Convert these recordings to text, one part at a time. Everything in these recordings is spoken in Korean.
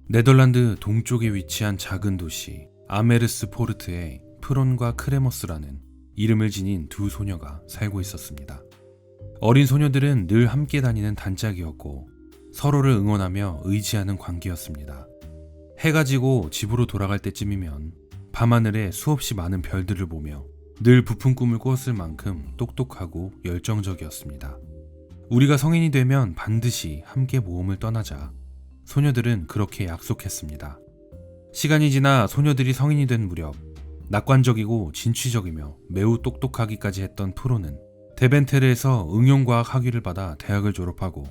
네덜란드 동쪽에 위치한 작은 도시 아메르스포르트에 프론과 크레머스라는 이름을 지닌 두 소녀가 살고 있었습니다. 어린 소녀들은 늘 함께 다니는 단짝이었고 서로를 응원하며 의지하는 관계였습니다. 해가 지고 집으로 돌아갈 때쯤이면 밤하늘에 수없이 많은 별들을 보며 늘 부푼 꿈을 꾸었을 만큼 똑똑하고 열정적이었습니다. 우리가 성인이 되면 반드시 함께 모험을 떠나자 소녀들은 그렇게 약속했습니다. 시간이 지나 소녀들이 성인이 된 무렵 낙관적이고 진취적이며 매우 똑똑하기까지 했던 프로는 데벤테르에서 응용과학 학위를 받아 대학을 졸업하고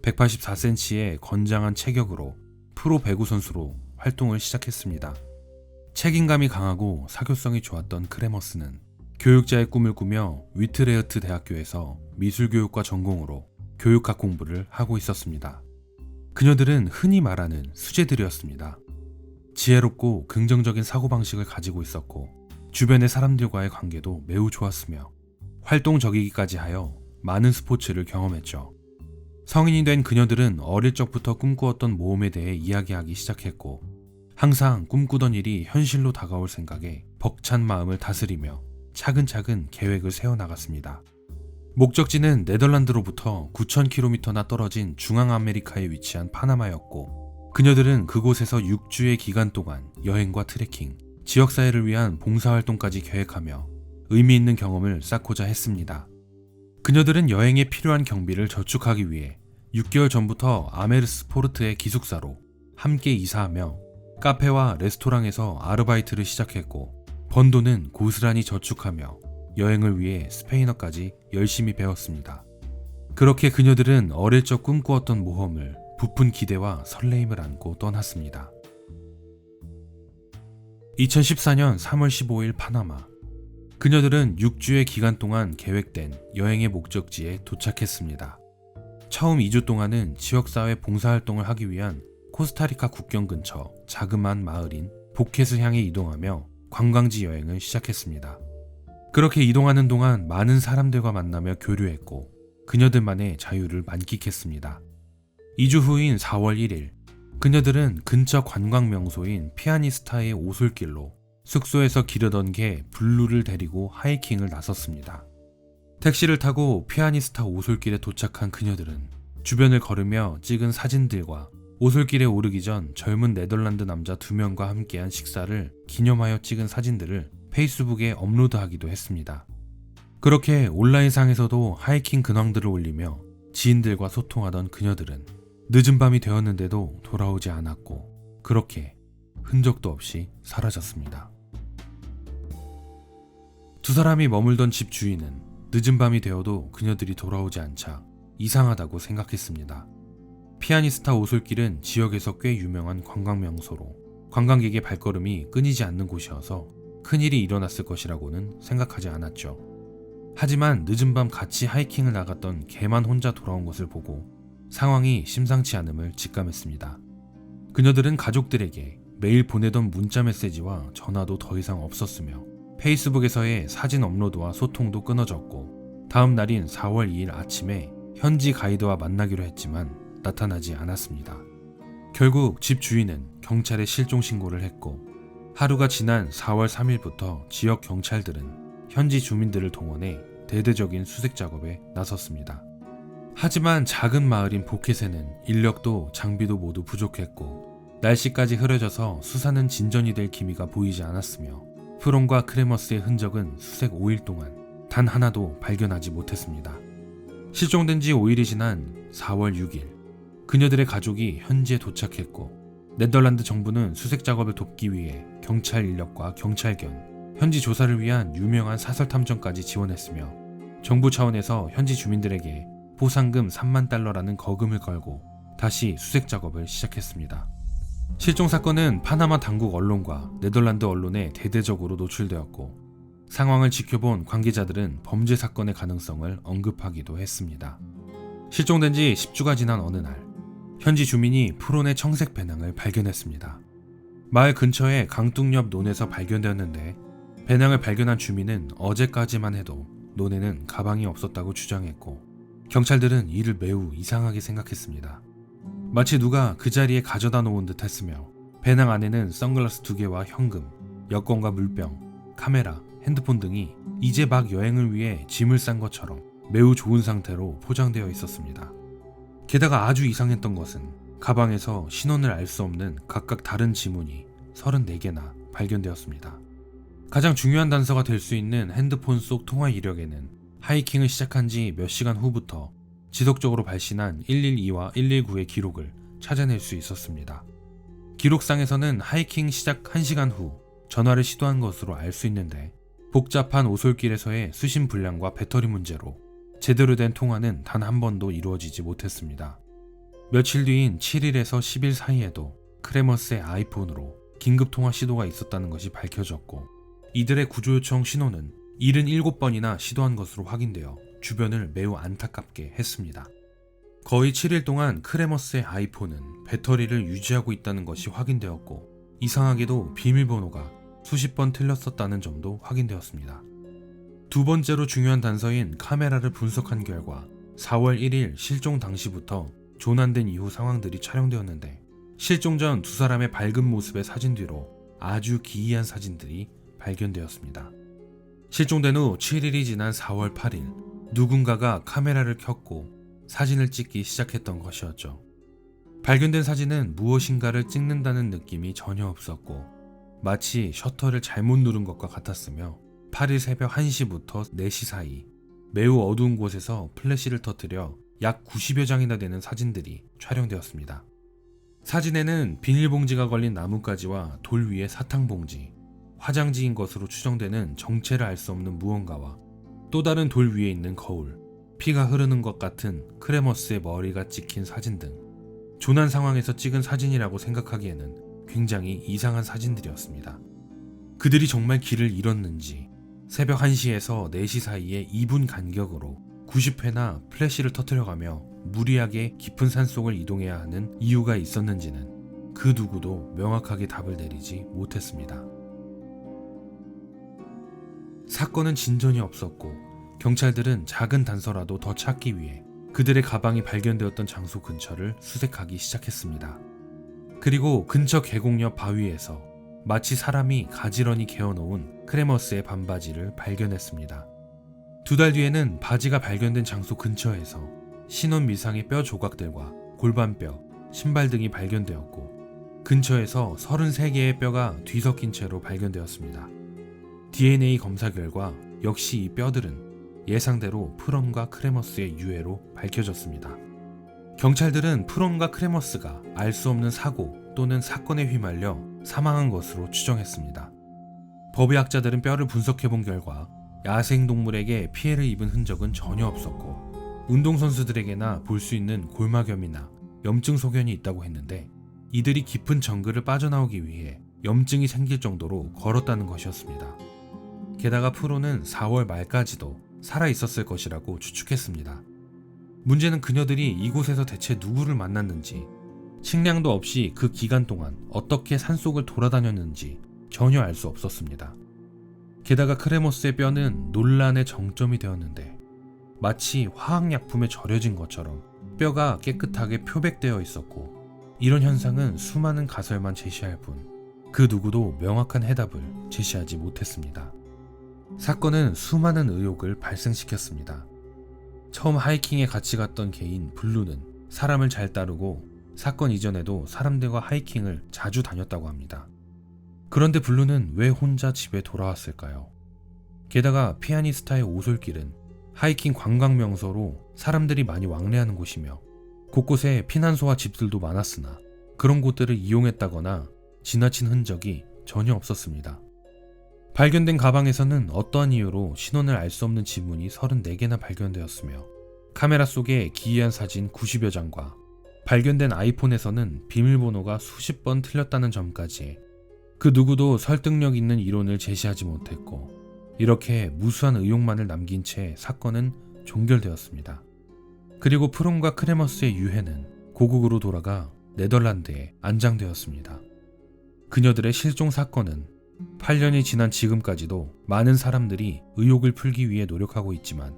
184cm의 건장한 체격으로 프로 배구 선수로 활동을 시작했습니다. 책임감이 강하고 사교성이 좋았던 크레머스는 교육자의 꿈을 꾸며 위트레흐트 대학교에서 미술교육과 전공으로 교육학 공부를 하고 있었습니다. 그녀들은 흔히 말하는 수재들이었습니다. 지혜롭고 긍정적인 사고방식을 가지고 있었고 주변의 사람들과의 관계도 매우 좋았으며 활동적이기까지 하여 많은 스포츠를 경험했죠. 성인이 된 그녀들은 어릴 적부터 꿈꾸었던 모험에 대해 이야기하기 시작했고 항상 꿈꾸던 일이 현실로 다가올 생각에 벅찬 마음을 다스리며 차근차근 계획을 세워나갔습니다. 목적지는 네덜란드로부터 9,000km나 떨어진 중앙아메리카에 위치한 파나마였고 그녀들은 그곳에서 6주의 기간 동안 여행과 트레킹, 지역사회를 위한 봉사활동까지 계획하며 의미 있는 경험을 쌓고자 했습니다. 그녀들은 여행에 필요한 경비를 저축하기 위해 6개월 전부터 아메르스포르트의 기숙사로 함께 이사하며 카페와 레스토랑에서 아르바이트를 시작했고 번 돈은 고스란히 저축하며 여행을 위해 스페인어까지 열심히 배웠습니다. 그렇게 그녀들은 어릴 적 꿈꾸었던 모험을 부푼 기대와 설레임을 안고 떠났습니다. 2014년 3월 15일 파나마. 그녀들은 6주의 기간 동안 계획된 여행의 목적지에 도착했습니다. 처음 2주 동안은 지역사회 봉사활동을 하기 위한 코스타리카 국경 근처 자그마한 마을인 보켓을 향해 이동하며 관광지 여행을 시작했습니다. 그렇게 이동하는 동안 많은 사람들과 만나며 교류했고 그녀들만의 자유를 만끽했습니다. 2주 후인 4월 1일 그녀들은 근처 관광 명소인 피아니스타의 오솔길로 숙소에서 기르던 개 블루를 데리고 하이킹을 나섰습니다. 택시를 타고 피아니스타 오솔길에 도착한 그녀들은 주변을 걸으며 찍은 사진들과 오솔길에 오르기 전 젊은 네덜란드 남자 2명과 함께한 식사를 기념하여 찍은 사진들을 페이스북에 업로드하기도 했습니다. 그렇게 온라인상에서도 하이킹 근황들을 올리며 지인들과 소통하던 그녀들은 늦은 밤이 되었는데도 돌아오지 않았고 그렇게 흔적도 없이 사라졌습니다. 두 사람이 머물던 집 주인은 늦은 밤이 되어도 그녀들이 돌아오지 않자 이상하다고 생각했습니다. 피아니스타 오솔길은 지역에서 꽤 유명한 관광 명소로 관광객의 발걸음이 끊이지 않는 곳이어서 큰일이 일어났을 것이라고는 생각하지 않았죠. 하지만 늦은 밤 같이 하이킹을 나갔던 개만 혼자 돌아온 것을 보고 상황이 심상치 않음을 직감했습니다. 그녀들은 가족들에게 매일 보내던 문자 메시지와 전화도 더 이상 없었으며 페이스북에서의 사진 업로드와 소통도 끊어졌고 다음 날인 4월 2일 아침에 현지 가이드와 만나기로 했지만 나타나지 않았습니다. 결국 집 주인은 경찰에 실종 신고를 했고 하루가 지난 4월 3일부터 지역 경찰들은 현지 주민들을 동원해 대대적인 수색 작업에 나섰습니다. 하지만 작은 마을인 보켓에는 인력도 장비도 모두 부족했고 날씨까지 흐려져서 수사는 진전이 될 기미가 보이지 않았으며 프론과 크레머스의 흔적은 수색 5일 동안 단 하나도 발견하지 못했습니다. 실종된 지 5일이 지난 4월 6일 그녀들의 가족이 현지에 도착했고 네덜란드 정부는 수색 작업을 돕기 위해 경찰 인력과 경찰견, 현지 조사를 위한 유명한 사설 탐정까지 지원했으며 정부 차원에서 현지 주민들에게 보상금 3만 달러라는 거금을 걸고 다시 수색 작업을 시작했습니다. 실종 사건은 파나마 당국 언론과 네덜란드 언론에 대대적으로 노출되었고 상황을 지켜본 관계자들은 범죄 사건의 가능성을 언급하기도 했습니다. 실종된 지 10주가 지난 어느 날 현지 주민이 프론의 청색 배낭을 발견했습니다. 마을 근처의 강둑 옆 논에서 발견되었는데 배낭을 발견한 주민은 어제까지만 해도 논에는 가방이 없었다고 주장했고 경찰들은 이를 매우 이상하게 생각했습니다. 마치 누가 그 자리에 가져다 놓은 듯 했으며 배낭 안에는 선글라스 2개와 현금, 여권과 물병, 카메라, 핸드폰 등이 이제 막 여행을 위해 짐을 싼 것처럼 매우 좋은 상태로 포장되어 있었습니다. 게다가 아주 이상했던 것은 가방에서 신원을 알 수 없는 각각 다른 지문이 34개나 발견되었습니다. 가장 중요한 단서가 될 수 있는 핸드폰 속 통화 이력에는 하이킹을 시작한 지 몇 시간 후부터 지속적으로 발신한 112와 119의 기록을 찾아낼 수 있었습니다. 기록상에서는 하이킹 시작 1시간 후 전화를 시도한 것으로 알 수 있는데 복잡한 오솔길에서의 수신 불량과 배터리 문제로 제대로 된 통화는 단 한 번도 이루어지지 못했습니다. 며칠 뒤인 7일에서 10일 사이에도 크레머스의 아이폰으로 긴급 통화 시도가 있었다는 것이 밝혀졌고 이들의 구조 요청 신호는 77번이나 시도한 것으로 확인되어 주변을 매우 안타깝게 했습니다. 거의 7일 동안 크레머스의 아이폰은 배터리를 유지하고 있다는 것이 확인되었고 이상하게도 비밀번호가 수십 번 틀렸었다는 점도 확인되었습니다. 두 번째로 중요한 단서인 카메라를 분석한 결과 4월 1일 실종 당시부터 조난된 이후 상황들이 촬영되었는데 실종 전 두 사람의 밝은 모습의 사진 뒤로 아주 기이한 사진들이 발견되었습니다. 실종된 후 7일이 지난 4월 8일 누군가가 카메라를 켰고 사진을 찍기 시작했던 것이었죠. 발견된 사진은 무엇인가를 찍는다는 느낌이 전혀 없었고 마치 셔터를 잘못 누른 것과 같았으며 8일 새벽 1시부터 4시 사이 매우 어두운 곳에서 플래시를 터뜨려 약 90여 장이나 되는 사진들이 촬영되었습니다. 사진에는 비닐봉지가 걸린 나뭇가지와 돌 위의 사탕봉지, 화장지인 것으로 추정되는 정체를 알 수 없는 무언가와 또 다른 돌 위에 있는 거울, 피가 흐르는 것 같은 크레머스의 머리가 찍힌 사진 등 조난 상황에서 찍은 사진이라고 생각하기에는 굉장히 이상한 사진들이었습니다. 그들이 정말 길을 잃었는지 새벽 1시에서 4시 사이에 2분 간격으로 90회나 플래시를 터뜨려가며 무리하게 깊은 산속을 이동해야 하는 이유가 있었는지는 그 누구도 명확하게 답을 내리지 못했습니다. 사건은 진전이 없었고 경찰들은 작은 단서라도 더 찾기 위해 그들의 가방이 발견되었던 장소 근처를 수색하기 시작했습니다. 그리고 근처 계곡옆 바위에서 마치 사람이 가지런히 개어놓은 크레머스의 반바지를 발견했습니다. 2달 뒤에는 바지가 발견된 장소 근처에서 신원 미상의 뼈 조각들과 골반뼈, 신발 등이 발견되었고 근처에서 33개의 뼈가 뒤섞인 채로 발견되었습니다. DNA 검사 결과 역시 이 뼈들은 예상대로 프론과 크레머스의 유해로 밝혀졌습니다. 경찰들은 프론과 크레머스가 알 수 없는 사고 또는 사건에 휘말려 사망한 것으로 추정했습니다. 법의학자들은 뼈를 분석해본 결과 야생동물에게 피해를 입은 흔적은 전혀 없었고 운동선수들에게나 볼 수 있는 골마겸이나 염증 소견이 있다고 했는데 이들이 깊은 정글을 빠져나오기 위해 염증이 생길 정도로 걸었다는 것이었습니다. 게다가 프로는 4월 말까지도 살아있었을 것이라고 추측했습니다. 문제는 그녀들이 이곳에서 대체 누구를 만났는지, 식량도 없이 그 기간 동안 어떻게 산속을 돌아다녔는지 전혀 알 수 없었습니다. 게다가 크레머스의 뼈는 논란의 정점이 되었는데 마치 화학약품에 절여진 것처럼 뼈가 깨끗하게 표백되어 있었고 이런 현상은 수많은 가설만 제시할 뿐 그 누구도 명확한 해답을 제시하지 못했습니다. 사건은 수많은 의혹을 발생시켰습니다. 처음 하이킹에 같이 갔던 개인 블루는 사람을 잘 따르고 사건 이전에도 사람들과 하이킹을 자주 다녔다고 합니다. 그런데 블루는 왜 혼자 집에 돌아왔을까요? 게다가 피아니스타의 오솔길은 하이킹 관광 명소로 사람들이 많이 왕래하는 곳이며 곳곳에 피난소와 집들도 많았으나 그런 곳들을 이용했다거나 지나친 흔적이 전혀 없었습니다. 발견된 가방에서는 어떠한 이유로 신원을 알 수 없는 지문이 34개나 발견되었으며 카메라 속에 기이한 사진 90여 장과 발견된 아이폰에서는 비밀번호가 수십 번 틀렸다는 점까지 그 누구도 설득력 있는 이론을 제시하지 못했고 이렇게 무수한 의혹만을 남긴 채 사건은 종결되었습니다. 그리고 프롬과 크레머스의 유해는 고국으로 돌아가 네덜란드에 안장되었습니다. 그녀들의 실종 사건은 8년이 지난 지금까지도 많은 사람들이 의혹을 풀기 위해 노력하고 있지만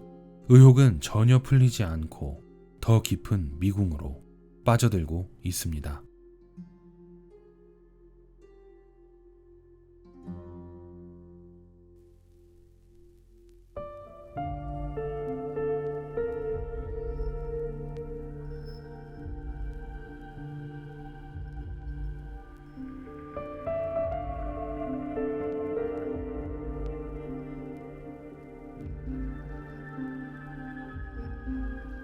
의혹은 전혀 풀리지 않고 더 깊은 미궁으로 빠져들고 있습니다.